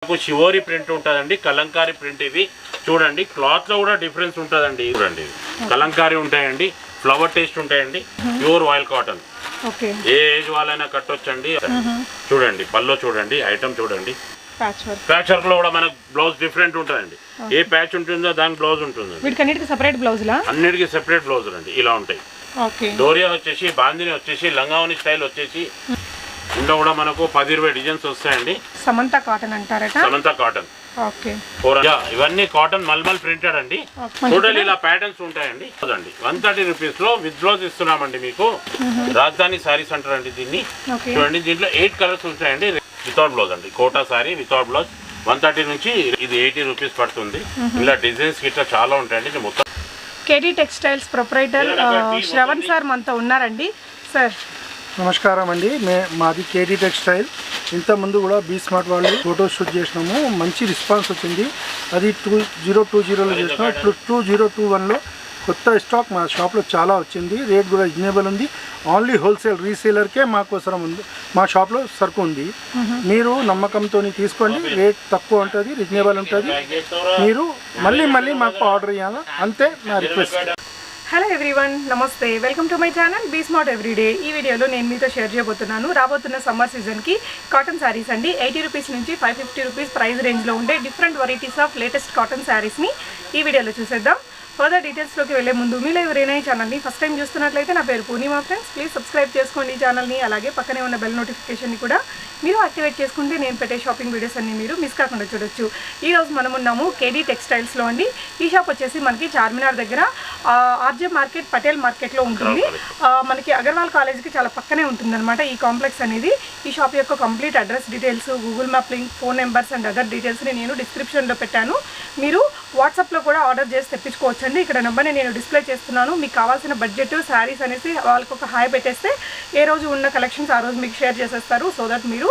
Shibori print ఉంటుందండి, Kalamkari print. ఇది చూడండి, క్లాత్ లో కూడా డిఫరెన్స్ ఉంటుందండి. చూడండి, కలంకారీ ఉంటాయండి, ఫ్లవర్ టేస్ట్ ఉంటాయండి, ప్యూర్ ఆయిల్ కాటన్. ఏ ఏజ్ వాళ్ళైనా కట్టొచ్చండి. చూడండి పల్లో చూడండి, ఐటమ్ చూడండి. ప్యాచ్ వర్క్ లో కూడా మనకు బ్లౌజ్ డిఫరెంట్ ఉంటుందండి. ఏ ప్యాచ్ ఉంటుందో దానికి బ్లౌజ్ ఉంటుంది. అన్నిటికీ సెపరేట్ బ్లౌజ్ అండి. ఇలా ఉంటాయి. డోరియా వచ్చేసి, బాందిని వచ్చేసి, లంగావని స్టైల్ వచ్చేసి, ఇంట్లో కూడా మనకు 10-20 డిజైన్స్ వస్తాయండి. సమంత కాటన్ అంటారట. సమంత కాటన్. ఇవన్నీ కాటన్ మల్మల్ ప్రింటెడ్ అండి. టోటల్ ఇలా ప్యాటర్న్స్ ఉంటాయండి. 130 రూపీస్ లో విత్ బ్లౌజ్ ఇస్తున్నామండి మీకు. రాజధాని సారీస్ అంటారండి దీన్ని. చూడండి, దీంట్లో 8 కలర్స్ ఉంటాయండి. వితౌట్ బ్లౌజ్ అండి, కోటా సారీ వితౌట్ బ్లౌజ్. 130 నుంచి ఇది 80 రూపీస్ పడుతుంది. ఇలా డిజైన్స్ గిట్లా చాలా ఉంటాయండి. ఇది మొత్తం KT textiles proprietor Shravan sir మనతో ఉన్నారండి. సార్ నమస్కారం అండి. మాది కేటీ టెక్స్టైల్. ఇంతకుముందు కూడా బీ స్మార్ట్ వాళ్ళు ఫోటో షూట్ చేసినాము, మంచి రెస్పాన్స్ వచ్చింది. అది 2020లో చేసినాం. ఇప్పుడు 2021లో కొత్త స్టాక్ మా షాప్లో చాలా వచ్చింది. రేట్ కూడా రీజనబుల్ ఉంది. ఓన్లీ హోల్సేల్ రీసేలర్కే మాకోసరం ఉంది. మా షాప్లో సరుకు ఉంది. మీరు నమ్మకంతో తీసుకోండి. రేట్ తక్కువ ఉంటుంది, రీజనబుల్ ఉంటుంది. మీరు మళ్ళీ మాకు ఆర్డర్ ఇవ్వాలా, అంతే నా రిక్వెస్ట్. హలో ఎవ్రీవన్, నమస్తే. Welcome to my channel be smart everyday. ఈ వీడియోలో నేను మీతో షేర్ చేయబోతున్నాను రాబోతున్న సమ్మర్ సీజన్కి కాటన్ శారీస్ అండి. 80 రూపీస్ నుంచి 550 రూపీస్ ప్రైస్ రేంజ్లో ఉండే different varieties of latest cotton శారీస్ని ఈ వీడియోలో చూసేద్దాం. ఫర్దర్ డీటెయిల్స్లోకి వెళ్ళే ముందు మీలో ఎవరైనా ఈ ఛానల్ని ఫస్ట్ టైం చూస్తున్నట్లయితే నా పేరు పూర్ణిమా ఫ్రెండ్స్. ప్లీజ్ సబ్స్క్రైబ్ చేసుకోండి ఈ ఛానల్ని. అలాగే పక్కనే ఉన్న బెల్ నోటిఫికేషన్ని కూడా మీరు యాక్టివేట్ చేసుకుంటే నేను పెట్టే షాపింగ్ వీడియోస్ అన్ని మీరు మిస్ కాకుండా చూడొచ్చు. ఈరోజు మనం ఉన్నాము కేడీ టెక్స్టైల్స్లో అండి. ఈ షాప్ వచ్చేసి మనకి చార్మినార్ దగ్గర ఆర్జే మార్కెట్, పటేల్ మార్కెట్లో ఉంటుంది. మనకి అగర్వాల్ కాలేజ్కి చాలా పక్కనే ఉంటుందన్నమాట ఈ కాంప్లెక్స్ అనేది. ఈ షాప్ యొక్క complete address details, Google map link, phone numbers and other డీటెయిల్స్ని నేను డిస్క్రిప్షన్లో పెట్టాను. మీరు వాట్సాప్లో కూడా ఆర్డర్ చేసి తెప్పించుకోవచ్చు. ఇక్కడ నెంబర్ని నేను డిస్ప్లే చేస్తున్నాను. మీకు కావాల్సిన బడ్జెట్ శారీస్ అనేసి వాళ్ళకి ఒక హాయ్ పెట్టేస్తే ఏ రోజు ఉన్న కలెక్షన్స్ ఆ రోజు మీకు షేర్ చేసేస్తారు. సో దట్ మీరు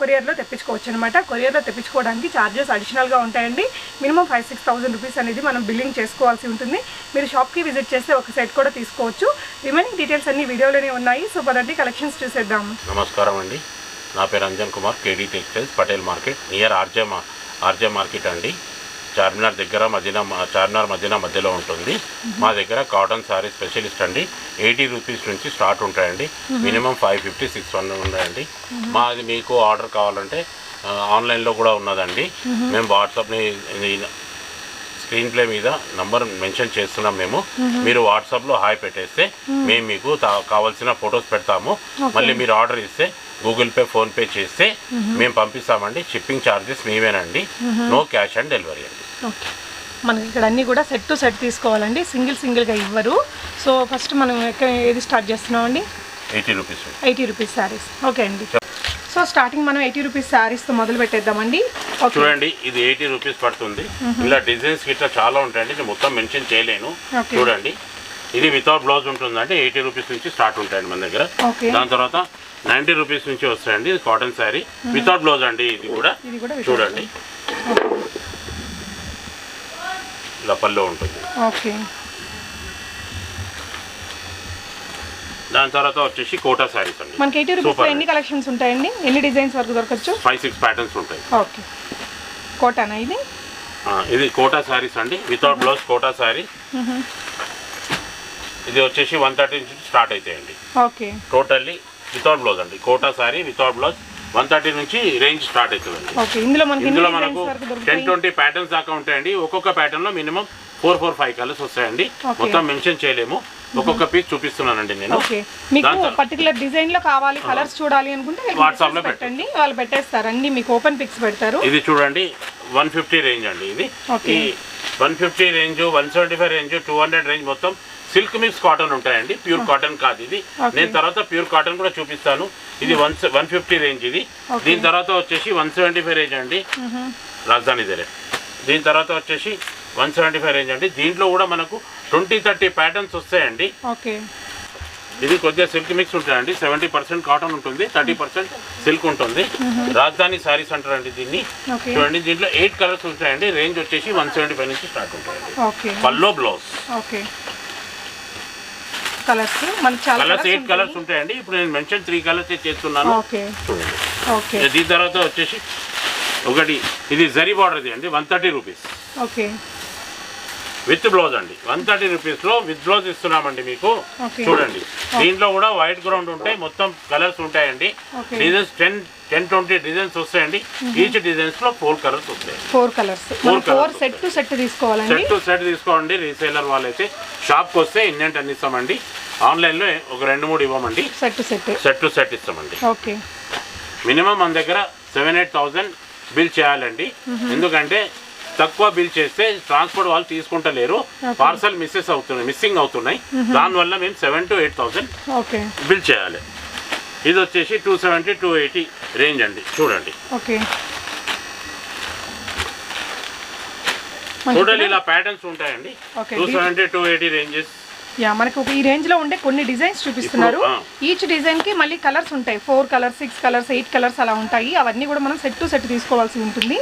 కొరియర్లో తెప్పించుకోవచ్చు అనమాట. కొరియర్లో తెప్పించుకోవడానికి ఛార్జెస్ అడిషనల్గా ఉంటాయండి. మినిమం 5-6,000 రూపీస్ అనేది మనం బిల్లింగ్ చేసుకోవాల్సి ఉంటుంది. మీరు షాప్కి విజిట్ చేస్తే ఒక సెట్ కూడా తీసుకోవచ్చు. రిమైనింగ్ డీటెయిల్స్ అన్ని వీడియోలోనే ఉన్నాయి. సో పదండి కలెక్షన్స్ చూసేద్దాం. నమస్కారం అండి, నా పేరు Anjan Kumar. KD textiles, Patel market, near RJ market అండి. చార్మినార్ దగ్గర చార్మినార్ మధ్యలో ఉంటుంది. మా దగ్గర కాటన్ సారీ స్పెషలిస్ట్ అండి. 80 రూపీస్ నుంచి స్టార్ట్ ఉంటాయండి. మినిమం 550-600 ఉన్నాయండి. మాది మీకు ఆర్డర్ కావాలంటే ఆన్లైన్లో కూడా ఉన్నదండి. మేము వాట్సాప్ని స్క్రీన్ ప్లే మీద నంబర్ మెన్షన్ చేస్తున్నాం. మీరు వాట్సాప్లో హాయ్ పెట్టేస్తే మేము మీకు కావాల్సిన ఫొటోస్ పెడతాము. మళ్ళీ మీరు ఆర్డర్ ఇస్తే గూగుల్ పే, ఫోన్పే చేస్తే మేము పంపిస్తామండి. షిప్పింగ్ ఛార్జెస్ మేమేనండి. నో క్యాష్ ఆన్ డెలివరీ అండి. మనకి ఇక్కడ అన్నీ కూడా సెట్ టు సెట్ తీసుకోవాలండి, సింగిల్గా ఇవ్వరు. సో ఫస్ట్ మనం ఏది స్టార్ట్ చేస్తున్నామండి? 80 రూపీస్ శారీస్. ఓకే అండి. సో స్టార్టింగ్ మనం 80 రూపీస్ శారీస్తో మొదలు పెట్టేద్దామండి. చూడండి, ఇది 80 రూపీస్ పడుతుంది. ఇలా డిజైన్స్ గిట్లా చాలా ఉంటాయండి. ఇది మొత్తం మెన్షన్ చేయలేను. చూడండి, ఇది వితౌట్ బ్లౌజ్ ఉంటుందండి. 80 రూపీస్ నుంచి స్టార్ట్ ఉంటాయండి మన దగ్గర. దాని తర్వాత 90 రూపీస్ నుంచి వస్తాయండి. ఇది కాటన్ శారీ వితౌట్ బ్లౌజ్ అండి. ఇది కూడా చూడండి, ఇలా పల్లో ఉంటుంది. దాని తర్వాత వచ్చేసి కోటా శారీస్ అండి. మనకి 80 రూపీస్ ఎన్ని కలెక్షన్స్ ఉంటాయండి? ఎన్ని డిజైన్స్ వరకు దొరకచ్చు? 5-6 ప్యాటర్న్స్ ఉంటాయి. ఓకే, కోటానా ఇది? ఇది కోటా శారీస్ అండి, వితౌట్ బ్లౌజ్ కోటా శారీ. ఇది వచ్చేసి 130 నుంచి స్టార్ట్ అవుతాయండి. ఓకే, టోటల్లీ వితౌట్ బ్లౌజ్ అండి. కోటా శారీ వితౌట్ బ్లౌజ్ 130 నుంచి రేంజ్ స్టార్ట్ అవుతుందండి. ఇందులో మనకు 10-20 ప్యాటర్న్స్ దాకా ఉంటాయండి. ఒక్కొక్క ప్యాటర్న్ లో మినిమం 4-5 కలర్స్ వస్తాయండి. మొత్తం మెన్షన్ చేయలేము. ఒక్కొక్క పీస్ చూపిస్తున్నానండి నేను. మీకు పర్టికులర్ డిజైన్ లో కావాలి, కలర్స్ చూడాలి అనుకుంటే వాట్సాప్ లో పెట్టండి, వాళ్ళు పెట్టేస్తారు. అన్ని మీకు ఓపెన్ పిక్స్ పెడతారు. ఇది చూడండి, 150 రేంజ్ అండి. ఇది 150 రేంజ్, 175 రేంజ్, 200 రేంజ్ మొత్తం సిల్క్ మిక్స్ కాటన్ ఉంటాయండి. ప్యూర్ కాటన్ కాదు ఇది. నేను తర్వాత ప్యూర్ కాటన్ కూడా చూపిస్తాను. ఇది 150 రేంజ్. ఇది దీని తర్వాత వచ్చేసి 175 రేంజ్ అండి, రాజధాని దగ్గర. దీని తర్వాత వచ్చేసి 175 రేంజ్ అండి. దీంట్లో కూడా మనకు 20-30 ప్యాటర్న్స్ వస్తాయండి. ఇది కొద్దిగా సిల్క్ మిక్స్ ఉంటాయండి. 70% కాటన్ ఉంటుంది, 30% సిల్క్ ఉంటుంది. రాజధాని సారీస్ అంటారండి దీన్ని. చూడండి, దీంట్లో 8 కలర్స్ ఉంటాయండి. రేంజ్ వచ్చేసి 175 నుంచి స్టార్ట్ ఉంటాయండి. పల్లో బ్లౌజ్ కలర్స్ 8 కలర్స్ ఉంటాయండి. ఇప్పుడు నేను మెన్షన్ 3 కలర్స్ చేస్తున్నాను. చూడండి, దీని తర్వాత వచ్చేసి ఒకటి ఇది జరీ బార్డర్ది అండి 130 రూపీస్ ఓకే విత్ బ్లౌజ్ అండి 130 రూపీస్లో విత్ బ్లౌజ్ ఇస్తున్నామండి మీకు. ఓకే చూడండి దీంట్లో కూడా వైట్ గ్రౌండ్ ఉంటాయి, మొత్తం కలర్స్ ఉంటాయండి. ఓకే డిజైన్స్ 10-20 డిజైన్స్ వస్తాయండి. ఈచ్ డిజైన్స్లో 4 కలర్స్ వస్తాయి. 4 కలర్స్ 4 సెట్ టు సెట్ తీసుకోవాలండి. సెట్ టు సెట్ తీసుకోండి. రీసేలర్ వాళ్ళైతే షాప్కి వస్తే ఇన్నంటే అన్ని ఇస్తామండి. ఆన్లైన్లో ఒక 2-3 ఇవ్వమండి. సెట్ టు సెట్ ఇస్తామండి. ఓకే మినిమం మన దగ్గర 7-8,000 బిల్ చేయాలండి. ఎందుకంటే తక్కువ బిల్ చేస్తే ట్రాన్స్పోర్ట్ వాళ్ళు తీసుకుంటలేరు, పార్సల్ మిస్సింగ్ అవుతున్నాయి. దానివల్ల మేము 7,000 to 8,000 ఓకే బిల్ చేయాలి. ఇది వచ్చేసి 270-280 రేంజ్ అండి. చూడండి ఓకే టోటల్ ఇలా ప్యాటర్న్స్ ఉంటాయండి. 270-280 రేంజెస్. మనకు ఈ రేంజ్ లో ఉండే కొన్ని డిజైన్స్ చూపిస్తున్నారు. ఈచ్ డిజైన్ కి మళ్ళీ కలర్స్ ఉంటాయి. 4 కలర్స్ 6 కలర్స్ 8 కలర్స్ అలా ఉంటాయి. అవన్నీ కూడా మనం సెట్ టు సెట్ తీసుకోవాల్సి ఉంటుంది.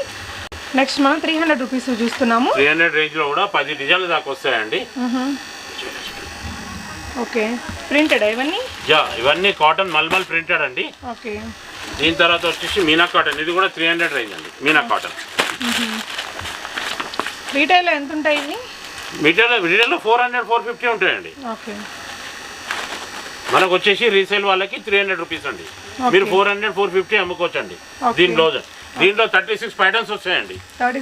నెక్స్ట్ మనం 300 రూపీస్ చూస్తున్నాము. 300 రేంజ్ లో కూడా 10 డిజైన్లు దాకా వస్తాయండి. ఓకే ప్రింటెడ్ ఇవన్నీ? ఇవన్నీ కాటన్ మల్మల్ ప్రింటెడ్ అండి. ఓకే దీని తర్వాత వచ్చేసి మీనా కాటన్. ఇది కూడా 300 రేంజ్ అండి. మీనా కాటన్ రీటైల్ ఎంత ఉంటాయి ఇవి? రీటైల్లో 400-450 ఉంటాయండి. ఓకే మనకు వచ్చేసి రీసేల్ వాళ్ళకి 300 రూపీస్ అండి. మీరు 400-450 అమ్ముకోవచ్చండి. దీంట్లో 36 ప్యాటర్న్స్ వస్తాయండి.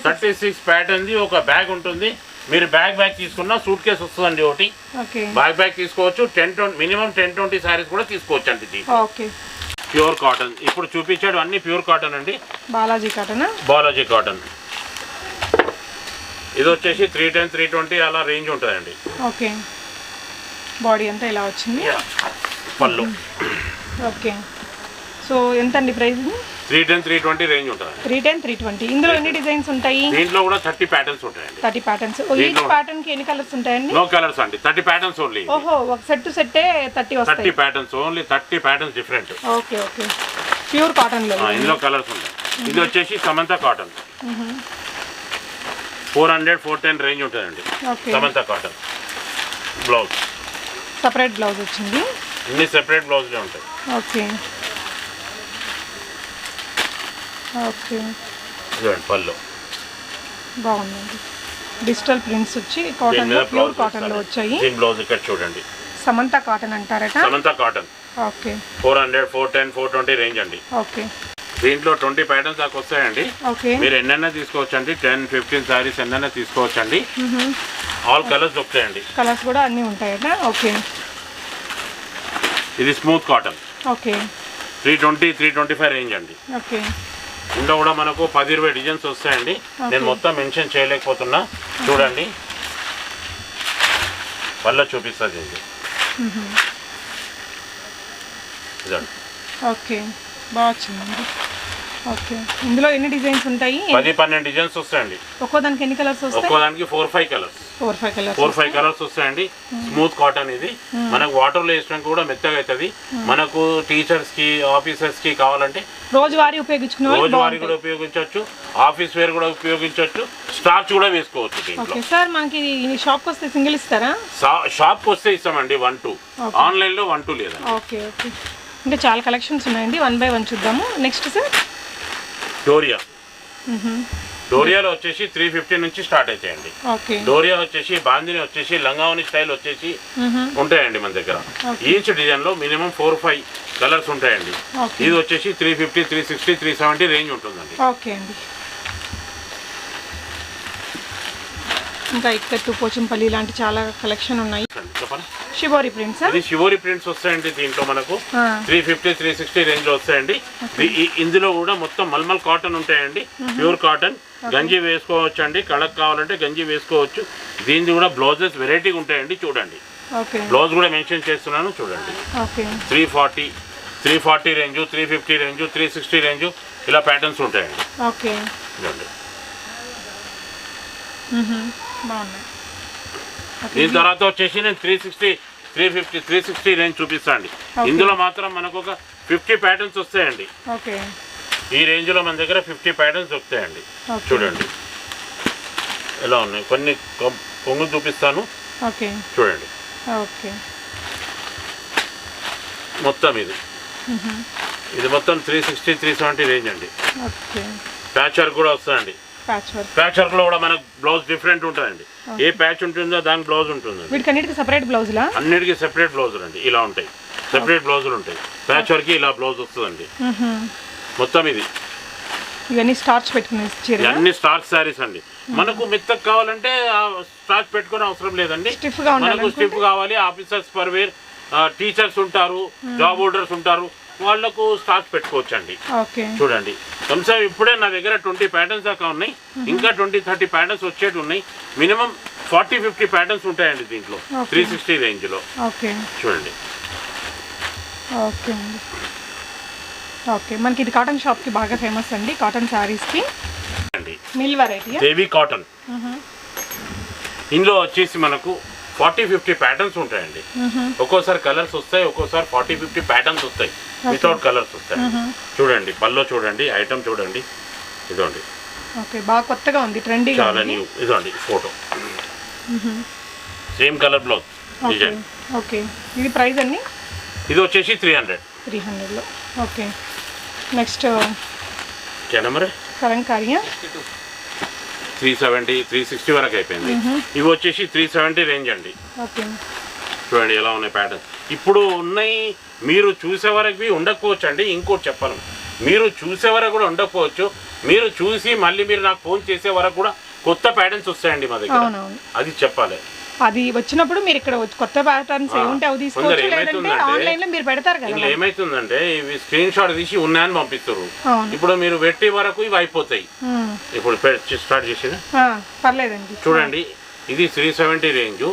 36 ప్యాటర్న్ది ఒక బ్యాగ్ ఉంటుంది. మీరు బ్యాగ్ తీసుకున్నా సూట్ కేసు వస్తుందండి ఒకటి. బ్యాగ్ తీసుకోవచ్చు. మినిమం 10-20 శారీస్ కూడా తీసుకోవచ్చు అండి. ప్యూర్ కాటన్ ఇప్పుడు చూపించాడు అన్ని ప్యూర్ కాటన్ అండి. బాలాజీ కాటన్ ఇది వచ్చేసి 310-320 అలా రేంజ్ ఉంటుందండి. ఓకే బాడీ అంతా ఇలా వచ్చింది. పళ్ళు ఓకే సో ఎంత అండి ప్రైస్? 310-320 రేంజ్ ఉంటుంది. 310-320. ఇందులో ఎన్ని డిజైన్స్ ఉంటాయి? దీంట్లో కూడా 30 ప్యాటర్న్స్ ఉంటాయండి. 30 ప్యాటర్న్స్. ఈచ్ ప్యాటర్న్ కి ఎన్ని కలర్స్ ఉంటాయండి? నో కలర్స్ అండి. 30 ప్యాటర్న్స్ ఓన్లీ. ఓహో ఒక సెట్ టు సెట్టే 30 వస్తాయి. 30 patterns only. 30 patterns different. Okay pure cotton లో ఇందులో కలర్స్ ఉంటాయి. ఇది వచ్చేసి సమంత కాటన్ 400-410 రేంజ్ ఉంటుందండి. Samantha cotton blouse separate blouse వచ్చింది. ఇన్ని సెపరేట్ బ్లౌజ్లే ఉంటాయి. ఓకే చూడండి పళ్ళు బాగుందండి. డిజిటల్ ప్రింట్స్ వచ్చి కాటన్ లో ప్యూర్ కాటన్ లో వచ్చాయి. దీని బ్లౌజ్ ఇక్కడ చూడండి. సమంత కాటన్ అంటారట. సమంత కాటన్ ఓకే 400-410-420 రేంజ్ అండి. ఓకే దీంట్లో 20 ప్యాటర్న్స్ దాకా వస్తాయండి. ఓకే మీరు ఎన్నైనా తీసుకోవచ్చండి. 10-15 సారీస్ ఎన్నైనా తీసుకోవచ్చండి. ఆల్ కలర్స్ దొరుకుతాయండి. కలర్స్ కూడా అన్నీ ఉంటాయట. ఓకే ఇది స్మూత్ కాటన్. ఓకే 320-325 రేంజ్ అండి. ఓకే ఇందులో కూడా మనకు 10-20 డిజైన్స్ వస్తాయండి. నేను మొత్తం మెన్షన్ చేయలేకపోతున్నా. చూడండి పళ్ళ చూపిస్తుంది ఇది. ఓకే బాగా వచ్చిందండి. ఓకే ఇందులో ఎన్ని డిజైన్స్ ఉంటాయి? 10-12 డిజైన్స్ వస్తాయండి. ఒక్కో దానికి ఎన్ని కలర్స్ వస్తాయి? ఒక్కో దానికి 4-5 కలర్స్. 4-5 కలర్స్ వస్తాయండి. స్మూత్ కాటన్ ఇది. మనకు వాటర్లో వేసినాక కూడా మెత్తగా అవుతుంది. మనకు టీచర్స్ కి ఆఫీసర్స్ కి కావాలంటే రోజువారీ కూడా ఉపయోగించవచ్చు. ఆఫీస్ వేర్ కూడా ఉపయోగించవచ్చు. స్టార్చ్ కూడా వేసుకోవచ్చు దీంట్లో. సార్ మనకి షాప్కి వస్తే సింగిల్ ఇస్తారా? షాప్కి వస్తే ఇస్తామండి 1-2. ఆన్లైన్లో 1-2 లేదా. ఓకే ఇంకా చాలా కలెక్షన్స్ ఉన్నాయండి. 1 by 1 చూద్దాము. నెక్స్ట్ సార్ డోరియాలో వచ్చేసి 350 నుంచి స్టార్ట్ అవుతాయండి. డోరియా వచ్చేసి బాందిని వచ్చేసి లంగావని స్టైల్ వచ్చేసి ఉంటాయండి మన దగ్గర. ఈచ్ డిజైన్ లో మినిమం 4-5 కలర్స్ ఉంటాయండి. ఇది వచ్చేసి 350, 360, 370 రేంజ్ ఉంటుందండి. ఓకే అండి. ఇంకా ఇక్కత్తు పోచంపల్లి ఇలాంటి చాలా కలెక్షన్ ఉన్నాయి. Shibori prints. ఇది షిబోరి ప్రింట్స్ వస్తాయండి. దీంట్లో మనకు 350, 360 రేంజ్ లో వస్తాయండి. ఇందులో కూడా మొత్తం మల్మల్ కాటన్ ఉంటాయండి. Pure cotton. గంజి వేసుకోవచ్చు అండి. కడక్ కావాలంటే గంజి వేసుకోవచ్చు. దీనిది కూడా బ్లౌజెస్ వెరైటీగా ఉంటాయండి. చూడండి బ్లౌజ్ కూడా మెన్షన్ చేస్తున్నాను చూడండి. 340 రేంజ్, 350 రేంజ్, 360 రేంజ్ ఇలా ప్యాటర్న్స్ ఉంటాయండి. చూడండి దీని తర్వాత వచ్చేసి నేను 360, 350, 360 రేంజ్ చూపిస్తాండి. ఇందులో మాత్రం మనకు ఒక 50 ప్యాటర్న్స్ వస్తాయండి. ఈ రేంజ్లో మన దగ్గర 50 ప్యాటర్న్స్ దొరుకుతాయండి. చూడండి ఎలా ఉన్నాయి. కొన్ని కొంగు చూపిస్తాను చూడండి. మొత్తం ఇది మొత్తం 360, 370 రేంజ్ అండి. ప్యాచ్ వర్క్ కూడా వస్తుందండి. ప్యాచ్ వర్క్ లో కూడా మనకు బ్లౌజ్ డిఫరెంట్ ఉంటుందండి. ఏ ప్యాచ్ ఉంటుందో దానికి బ్లౌజ్ ఉంటుంది. వీటికన్నిటికి సెపరేట్ బ్లౌజులా? అన్నిటికీ సెపరేట్ బ్లౌజులు అండి. ఇలా ఉంటాయి, సెపరేట్ బ్లౌజులు ఉంటాయి. ప్యాచ్ వర్క్ ఇలా బ్లౌజ్ వస్తుందండి. మొత్తం ఇది ఇవన్నీ స్టార్చ్ పెట్టుకునే అన్ని స్టార్చ్ శారీస్ అండి. మనకు మెత్తకు కావాలంటే స్టార్చ్ పెట్టుకునే అవసరం లేదండి. మనకు స్టిఫ్ కావాలి, ఆఫీసర్స్ పర్ వేర్, టీచర్స్ ఉంటారు, జాబ్ హోల్డర్స్ ఉంటారు, వాళ్ళకు స్టార్చ్ పెట్టుకోవచ్చు అండి. చూడండి కనీసం ఇప్పుడే నా దగ్గర 20 ప్యాటర్న్స్ దాకా ఉన్నాయి. ఇంకా 20-30 ప్యాటర్న్స్ వచ్చేటి ఉన్నాయి. మినిమం 40-50 ప్యాటర్న్స్ ఉంటాయండి దీంట్లో 360 రేంజ్లో. చూడండి. ఓకే, మనకి ఇది కాటన్ షాప్కి బాగా ఫేమస్ అండి. కాటన్ శారీస్కి మిల్ వెరైటీ దేవి కాటన్. ఇందులో వచ్చేసి మనకు 40-50 ప్యాటర్న్స్ ఉంటాయండి. ఒక్కోసారి కలర్స్ వస్తాయి, ఒక్కోసారి 40-50 ప్యాటర్న్స్ వస్తాయి, వితౌట్ కలర్స్ వస్తాయి. చూడండి పల్లో చూడండి, ఐటమ్ చూడండి. ఇదండి బాగా కొత్తగా ఉంది, ట్రెండీ, చాలా న్యూ. ఇదండి photo, same colour blouse design. Okay, ఇది ప్రైస్ అండి? ఇది వచ్చేసి 300లో. ఓకే, నెక్స్ట్ కలంకారీ 370, 360 వరకు అయిపోయింది. ఇవి వచ్చేసి 370 రేంజ్ అండి. చూడండి ఎలా ఉన్నాయి ప్యాటర్న్. ఇప్పుడు ఉన్నాయి, మీరు చూసే వరకు ఉండకపోవచ్చు అండి. ఇంకోటి చెప్పాను, మీరు చూసే వరకు కూడా ఉండకపోవచ్చు. మీరు చూసి మళ్ళీ మీరు నాకు ఫోన్ చేసే వరకు కూడా కొత్త ప్యాటర్న్స్ వస్తాయండి మా దగ్గర. అది చెప్పాలి. అది వచ్చినప్పుడు మీరు ఇక్కడ కొత్త ప్యాటర్న్స్ ఏముంటే అవి తీసుకోవచ్చు, లేదంటే ఆన్లైన్ లో మీరు పెడతారు కదా. ఏమైతుందంటే ఇవి స్క్రీన్ షాట్ తీసి ఉన్నాయని పంపిస్తారు. ఇప్పుడు మీరు పెట్టి వరకు ఇవి అయిపోతాయి. ఇప్పుడు స్టార్ట్ చేసేది పర్లేదండి. చూడండి ఇది 370 రేంజ్.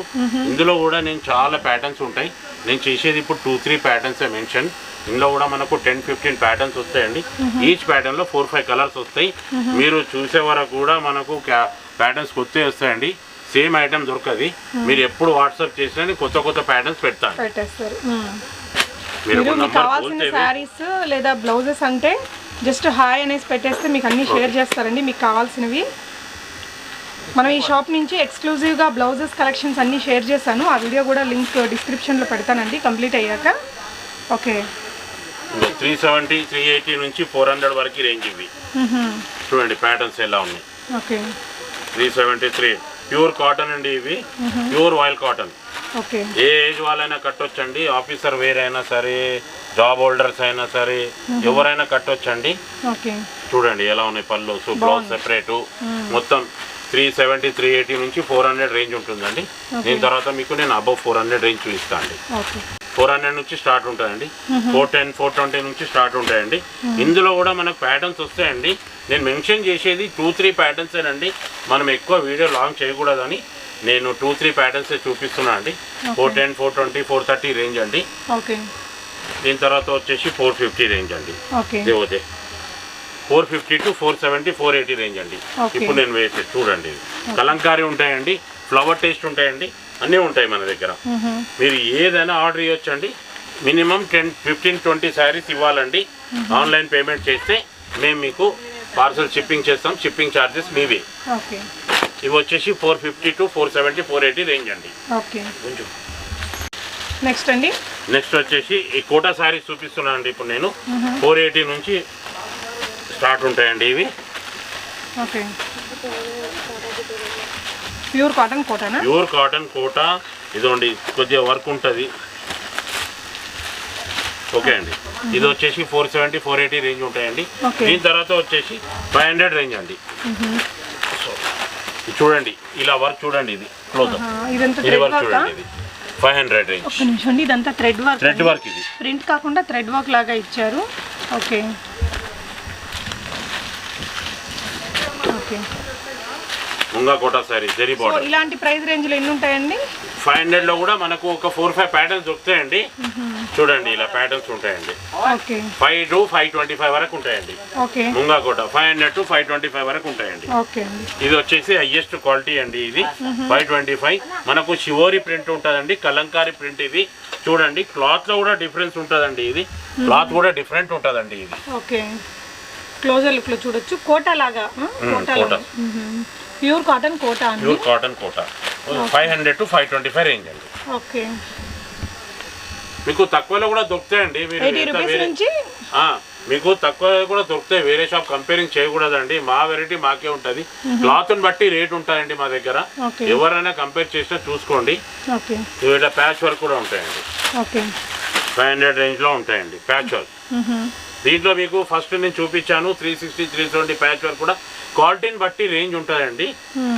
ఇందులో కూడా నేను చాలా ప్యాటర్న్స్ ఉంటాయి. నేను చేసేది ఇప్పుడు 2-3 ప్యాటర్న్స్ మెన్షన్. ఇందులో కూడా మనకు 10-15 ప్యాటర్న్స్ వస్తాయండి. ఈచ్ ప్యాటర్న్ లో 4-5 కలర్స్ వస్తాయి. మీరు చూసే వరకు కూడా మనకు ప్యాటర్న్స్ కొత్తవి వస్తాయండి. సేమ్ ఐటమ్ దొరకది. మీరు ఎప్పుడు వాట్సాప్ చేసినా కొత్త కొత్త ప్యాటర్న్స్ పెట్టేస్తారు. మీకు కావాల్సిన శారీస్ లేదా బ్లౌజెస్ అంటే జస్ట్ హాయ్ అనేసి పెట్టేస్తే మీకు అన్ని షేర్ చేస్తారండి. మీకు కావాల్సినవి మనం ఈ షాప్ నుంచి ఎక్స్క్లూజివ్గా బ్లౌజెస్ కలెక్షన్స్ అన్నీ షేర్ చేశాను. ఆ వీడియో కూడా లింక్ డిస్క్రిప్షన్లో పెడతానండి కంప్లీట్ అయ్యాక. ఓకే, 370, 380 నుంచి 400 వరకు రేంజ్ ఇవి. చూడండి ప్యాటర్న్స్ ఎలా ఉన్నాయి. ఓకే, 373 ప్యూర్ కాటన్ అండి. ఇవి ప్యూర్ ఆయిల్ కాటన్. ఓకే, ఏ ఏజ్ వాళ్ళైనా కట్టొచ్చండి. ఆఫీసర్ వేర్ అయినా సరే, జాబ్ హోల్డర్స్ అయినా సరే, ఎవరైనా కట్టొచ్చండి. చూడండి ఎలా ఉన్నాయి పళ్ళు, బ్లౌజ్ సెపరేటు. మొత్తం 370, 380 నుంచి 400 రేంజ్ ఉంటుందండి. దీని తర్వాత మీకు నేను అబౌవ్ 400 రేంజ్ చూపిస్తాను అండి. 400 నుంచి స్టార్ట్ ఉంటాయండి. 410, 420 నుంచి స్టార్ట్ ఉంటాయండి. ఇందులో కూడా మనకు ప్యాటర్న్స్ వస్తాయండి. నేను మెన్షన్ చేసేది 2-3 ప్యాటర్న్స్ అండి. మనం ఎక్కువ వీడియో లాంగ్ చేయకూడదని నేను 2-3 ప్యాటర్న్స్ చూపిస్తున్నా అండి. 410, 420, 430 రేంజ్ అండి. దీని తర్వాత వచ్చేసి 450 రేంజ్ అండి. ఓకే, 450 to 470, 480 రేంజ్ అండి. ఇప్పుడు నేను వేసేది చూడండి. కలంకారీ ఉంటాయండి, ఫ్లవర్ టేస్ట్ ఉంటాయండి, అన్నీ ఉంటాయి మన దగ్గర. మీరు ఏదైనా ఆర్డర్ ఇవ్వచ్చండి. మినిమం 10-15-20 శారీస్ ఇవ్వాలండి. ఆన్లైన్ పేమెంట్ చేస్తే మేము మీకు పార్సల్ షిప్పింగ్ చేస్తాం. షిప్పింగ్ ఛార్జెస్ మీవే. ఇవి వచ్చేసి 450 to 470, 480 రేంజ్ అండి. నెక్స్ట్ అండి, నెక్స్ట్ వచ్చేసి ఈ కోటా శారీస్ చూపిస్తున్నాను అండి. ఇప్పుడు నేను 480 నుంచి స్టార్ట్ ఉంటాయండి ఇవి. ప్యూర్ కాటన్ కోటానా? Pure cotton Kota. ఇదండి కొద్దిగా వర్క్ ఉంటుంది. ఓకే అండి, ఇది వచ్చేసి 470, 480 రేంజ్ ఉంటాయండి. దీని తర్వాత వచ్చేసి 500 రేంజ్ అండి. చూడండి ఇలా వర్క్ చూడండి, ఇది క్లోజ్ ఇది వర్క్ చూడండి. ఇది 500 రేంజ్. ఒక్క నిమిషం అండి, ఇదంతా థ్రెడ్ వర్క్. ఇది ప్రింట్ కాకుండా థ్రెడ్ వర్క్ లాగా ఇచ్చారు. ఓకే, ముంగా కోటా సారీ జరీ బార్డర్. ఇలాంటి ప్రైస్ రేంజ్ లో ఎన్ని ఉంటాయండి? 500 లో కూడా మనకు ఒక 4-5 ప్యాటర్న్స్ దొరుకుతాయండి. చూడండి ఇలా ప్యాటర్న్స్ ఉంటాయండి. 5 to 525 వరకు ఉంటాయండి. ముంగా కోట 500 to 525 వరకు ఉంటాయండి. ఇది వచ్చేసి హైయెస్ట్ క్వాలిటీ అండి. ఇది 525. మనకు శివోరి ప్రింట్ ఉంటుందండి, కలంకారీ ప్రింట్. ఇది చూడండి క్లాత్ లో కూడా డిఫరెన్స్ ఉంటుందండి. ఇది క్లాత్ కూడా డిఫరెంట్ ఉంటుందండి. ఇది క్లోజర్ లుక్ లో చూడొచ్చు. కోటా లాగా pure cotton Kota. Pure cotton Kota 500 to 525 range అండి. మీకు తక్కువలో కూడా దొరుకుతాయండి. మీరు 80 రూపీస్ నుంచి మీకు తక్కువ కూడా దొరుకుతాయి, వేరే షాప్ కంపేరింగ్ చేయకూడదండి. మా వెరైటీ మాకే ఉంటుంది, క్లాత్ని బట్టి రేట్ ఉంటాయండి మా దగ్గర. ఎవరైనా కంపేర్ చేసినా చూసుకోండి. ఇట్లా ప్యాచ్ వర్క్ కూడా ఉంటాయండి, 500 రేంజ్లో ఉంటాయండి ప్యాచ్ వర్క్. దీంట్లో మీకు ఫస్ట్ నేను చూపించాను 360, 370 ప్యాచ్ వర్క్ కూడా క్వాలిటీని బట్టి రేంజ్ ఉంటుందండి.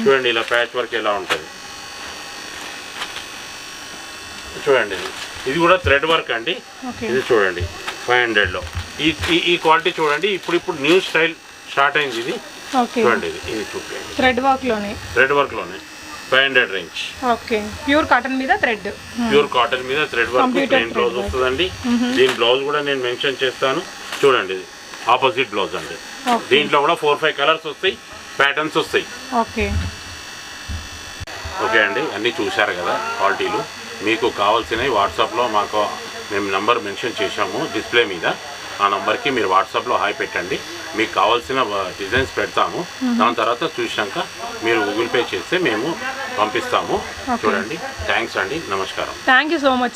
చూడండి ఇలా ప్యాచ్ వర్క్ ఎలా ఉంటుంది చూడండి. ఇది కూడా థ్రెడ్ వర్క్ అండి. ఇది చూడండి 500లో ఈ క్వాలిటీ చూడండి. ఇప్పుడు న్యూ స్టైల్ స్టార్ట్ అయింది ఇది. చూడండి ఇది చూపించండి. థ్రెడ్ వర్క్లోనే 500 రేంజ్. ప్యూర్ కాటన్ మీద థ్రెడ్ వర్క్ ప్లెయిన్ బ్లౌజ్ వస్తుందండి. దీని బ్లౌజ్ కూడా నేను మెన్షన్ చేస్తాను. చూడండి ఇది ఆపోజిట్ బ్లౌజ్ అండి. దీంట్లో కూడా 4-5 కలర్స్ వస్తాయి, ప్యాటర్న్స్ వస్తాయి. ఓకే అండి, అన్నీ చూశారు కదా క్వాలిటీలు. మీకు కావాల్సినవి వాట్సాప్లో మేము నంబర్ మెన్షన్ చేశాము డిస్ప్లే మీద. ఆ నంబర్కి మీరు వాట్సాప్లో హాయ్ పెట్టండి. మీకు కావాల్సిన డిజైన్స్ పెడతాము. దాని తర్వాత చూసాక మీరు గూగుల్ పే చేస్తే మేము పంపిస్తాము. చూడండి. థ్యాంక్స్ అండి, నమస్కారం. Thank you so much.